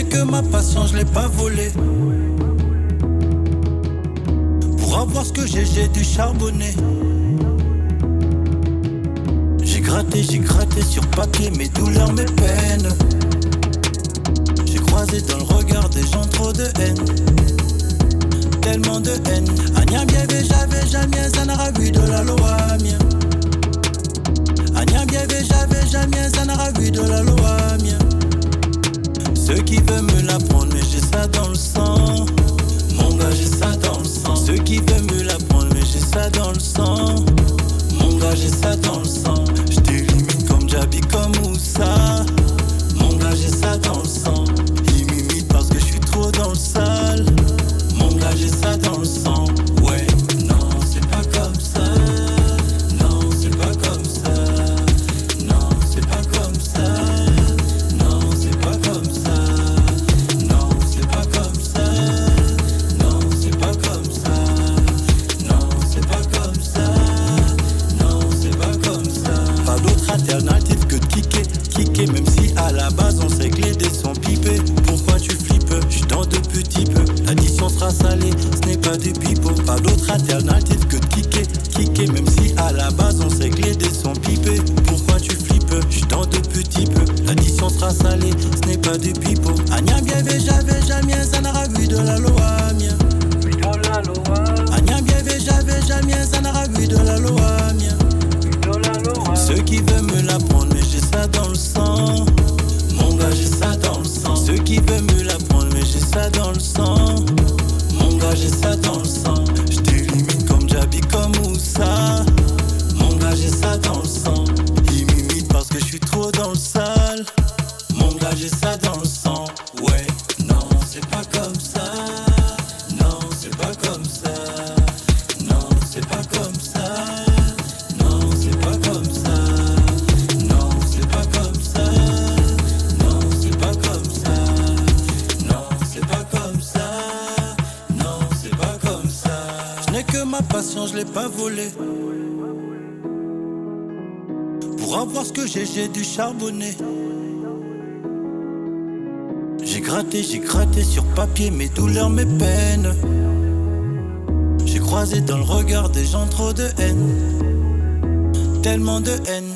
n'ai que ma passion, je l'ai pas volée. Pour avoir ce que j'ai dû charbonner. J'ai gratté sur papier mes douleurs, mes peines. J'ai croisé dans le regard des gens trop de haine. Tellement de haine. Agnam bieve j'avais jamais ça n'aura vu de la loi mien. Agnam bieve j'avais jamais ça n'aura vu de la loi mien. Ceux qui veulent me la prendre mais j'ai ça dans le sang. Mon gars j'ai ça dans le sang. Ceux qui veulent me la prendre mais j'ai ça dans le sang. Mon gars j'ai ça dans le sang. J't'élimine comme Jabi comme Moussa. Mon gars j'ai ça dans le sang. Ils m'imitent parce que je suis trop dans le sale. Mon gars j'ai ça dans le sang. Ouais, non c'est pas comme ça. Non c'est pas comme ça. Non c'est pas comme ça. Non c'est pas comme ça. Non c'est pas comme ça. Non c'est pas comme ça. Non c'est pas comme ça. Non c'est pas comme ça. Pas d'autre alternative que de kicker, même si à la base on sait que les dés sont pipés. Pourquoi tu flippes? J'suis dans de petits peu. L'addition sera salée, ce n'est pas du pipeau. Pas d'autre alternative que de kicker, même si à la base on sait que les dés sont pipés. Pourquoi tu flippes? J'suis dans de petits peu. L'addition sera salée, ce n'est pas du pipeau. Agnam bieve j'avais jamais ça n'aura vu de la loi mien. Agnam bieve j'avais jamais ça n'aura vu de la loi mien. Ceux qui veulent me la prendre mais j'ai ça dans le sang. Mon gars j'ai ça dans le sang. Ceux qui veulent me la prendre mais j'ai ça dans le sang. Mon gars j'ai ça dans le sang. J't'élimine comme Jabi comme Moussa. Mon gars j'ai ça dans le sang. Ils m'imitent parce que je suis trop dans le sale. Mon gars j'ai ça dans le sang. Ouais, non c'est pas comme ça. Non c'est pas comme ça. Non c'est pas comme ça. Non c'est pas comme ça. Non c'est pas comme ça. Non c'est pas comme ça. Non c'est pas comme ça. Non c'est pas comme ça. Je n'ai que ma passion, je l'ai pas volée. Pour avoir ce que j'ai dû charbonner. J'ai gratté sur papier mes douleurs, mes peines. J'ai croisé dans le regard des gens trop de haine. Tellement de haine.